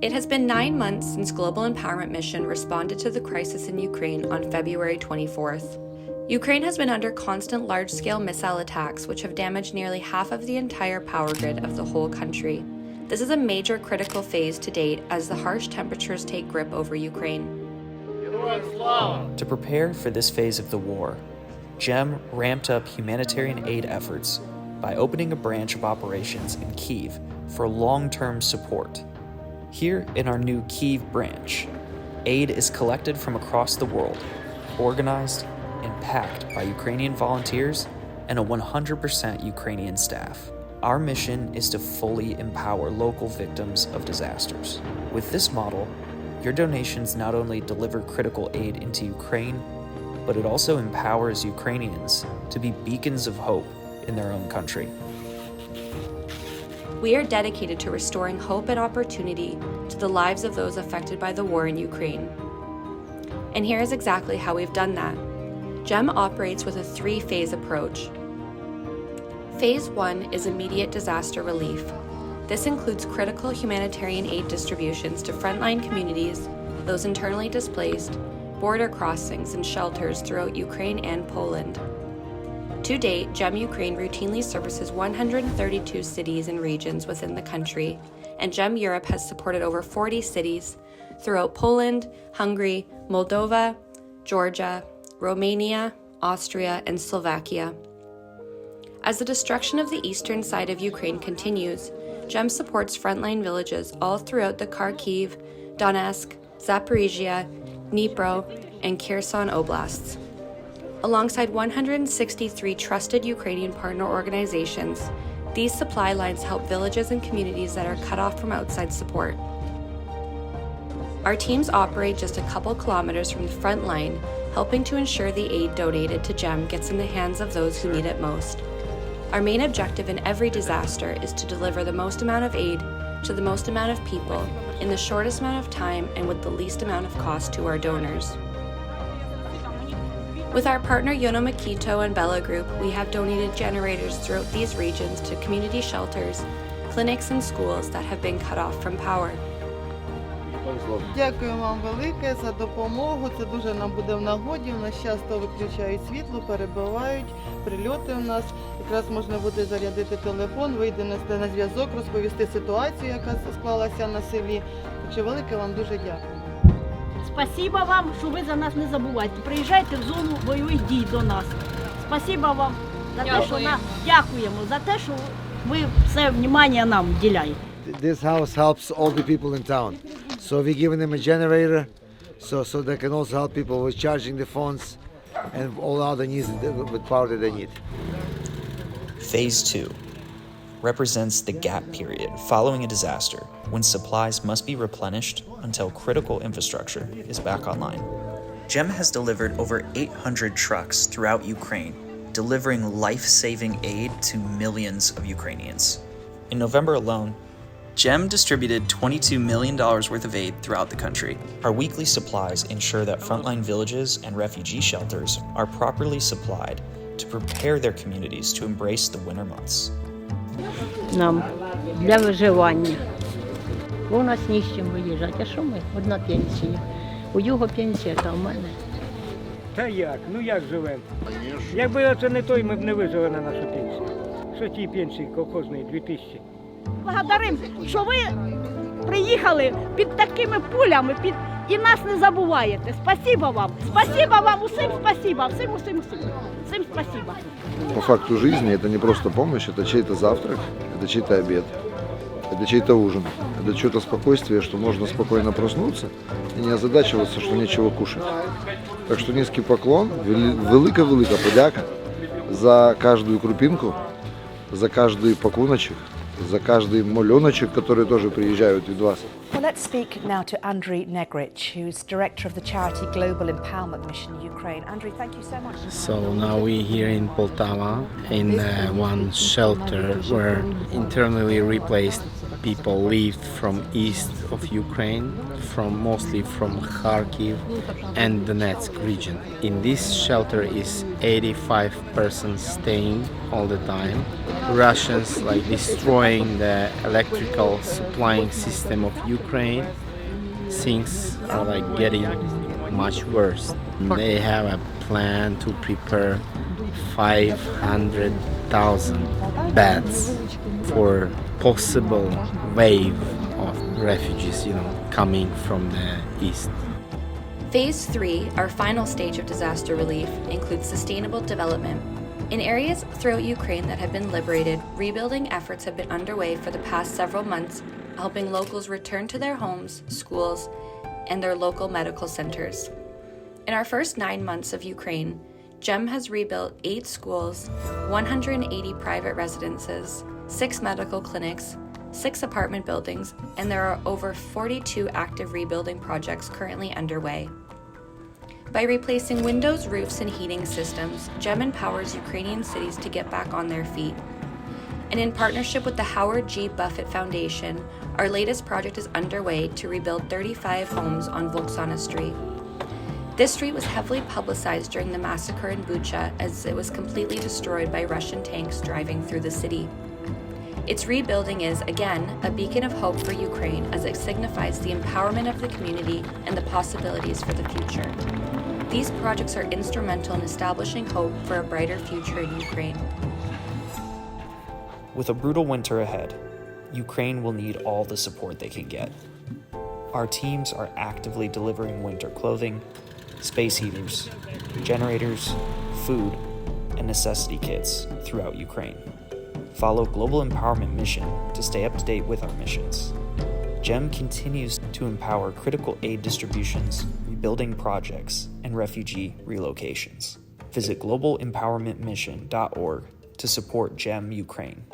It has been 9 months since Global Empowerment Mission responded to the crisis in Ukraine on February 24th. Ukraine has been under constant large-scale missile attacks which have damaged nearly half of the entire power grid of the whole country. This is a major critical phase to date as the harsh temperatures take grip over Ukraine. To prepare for this phase of the war, GEM ramped up humanitarian aid efforts by opening a branch of operations in Kyiv for long-term support. Here in our new Kyiv branch, aid is collected from across the world, organized and packed by Ukrainian volunteers and a 100% Ukrainian staff. Our mission is to fully empower local victims of disasters. With this model, your donations not only deliver critical aid into Ukraine, but it also empowers Ukrainians to be beacons of hope in their own country. We are dedicated to restoring hope and opportunity to the lives of those affected by the war in Ukraine. And here is exactly how we've done that. GEM operates with a 3-phase approach. Phase 1 is immediate disaster relief. This includes critical humanitarian aid distributions to frontline communities, those internally displaced, border crossings, and shelters throughout Ukraine and Poland. To date, GEM Ukraine routinely services 132 cities and regions within the country, and GEM Europe has supported over 40 cities throughout Poland, Hungary, Moldova, Georgia, Romania, Austria, and Slovakia. As the destruction of the eastern side of Ukraine continues, GEM supports frontline villages all throughout the Kharkiv, Donetsk, Zaporizhia, Dnipro, and Kherson oblasts. Alongside 163 trusted Ukrainian partner organizations, these supply lines help villages and communities that are cut off from outside support. Our teams operate just a couple kilometers from the front line, helping to ensure the aid donated to GEM gets in the hands of those who need it most. Our main objective in every disaster is to deliver the most amount of aid to the most amount of people in the shortest amount of time and with the least amount of cost to our donors. With our partner Yono Makito and Bella Group, we have donated generators throughout these regions to community shelters, clinics, and schools that have been cut off from power. Дякую вам велике за допомогу. Це дуже нам буде в нагоді. У нас часто виключають світло, перебивають прильоти у нас. Якраз можна буде зарядити телефон, вийти на зв'язок, розповісти ситуацію, яка склалася на селі. Так що велике вам дуже дякую. Спасибо вам, що ви за нас не забувайте. Приїжджайте в зону бойових дій до нас. Спасибо вам за те, що дякуємо за те, що ви все внимання нам вділяєте. This house helps all the people in town. So we're giving them a generator, so they can also help people with charging the phones and all other needs with power that they need. Phase 2 represents the gap period following a disaster when supplies must be replenished until critical infrastructure is back online. GEM has delivered over 800 trucks throughout Ukraine, delivering life-saving aid to millions of Ukrainians. In November alone, GEM distributed $22 million worth of aid throughout the country. Our weekly supplies ensure that frontline villages and refugee shelters are properly supplied to prepare their communities to embrace the winter months. Нам для виживання. Бо у нас ні з чим виїжджати. А що ми? Одна пенсія. У його пенсія, та в мене. Та як? Ну як живемо? Якби це не той, ми б не вижили на нашу пенсію. Що ті пенсії колхозної 2000? Благодарим, що ви приїхали під такими пулями і нас не забуваєте. Спасибо вам. Спасибо вам, усім спасибо. Всім спасибо. По факту жизни это не просто помощь, это чей-то завтрак, это чей-то обед, это чей-то ужин, это чье-то спокойствие, что можно спокойно проснуться и не озадачиваться, что нечего кушать. Так что низкий поклон, велика подяка за каждую крупинку, за каждый пакуночек, за каждый маленочек, которые тоже приезжают від вас. Well, let's speak now to Andriy Negrich, who's director of the charity Global Empowerment Mission in Ukraine. Andriy, thank you so much. So now we're here in Poltava in one shelter where internally replaced people lived from east of Ukraine, mostly from Kharkiv and Donetsk region. In this shelter is 85 persons staying all the time. Russians destroying destroying the electrical supplying system of Ukraine, things are like getting much worse. They have a plan to prepare 500,000 beds for possible wave of refugees, coming from the east. Phase 3, our final stage of disaster relief, includes sustainable development. In areas throughout Ukraine that have been liberated, rebuilding efforts have been underway for the past several months, helping locals return to their homes, schools, and their local medical centers. In our first 9 months of Ukraine, GEM has rebuilt 8 schools, 180 private residences, 6 medical clinics, 6 apartment buildings, and there are over 42 active rebuilding projects currently underway. By replacing windows, roofs, and heating systems, GEM empowers Ukrainian cities to get back on their feet. And in partnership with the Howard G. Buffett Foundation, our latest project is underway to rebuild 35 homes on Volksana Street. This street was heavily publicized during the massacre in Bucha as it was completely destroyed by Russian tanks driving through the city. Its rebuilding is, again, a beacon of hope for Ukraine as it signifies the empowerment of the community and the possibilities for the future. These projects are instrumental in establishing hope for a brighter future in Ukraine. With a brutal winter ahead, Ukraine will need all the support they can get. Our teams are actively delivering winter clothing, space heaters, generators, food, and necessity kits throughout Ukraine. Follow Global Empowerment Mission to stay up to date with our missions. GEM continues to empower critical aid distributions, rebuilding projects, and refugee relocations. Visit globalempowermentmission.org to support GEM Ukraine.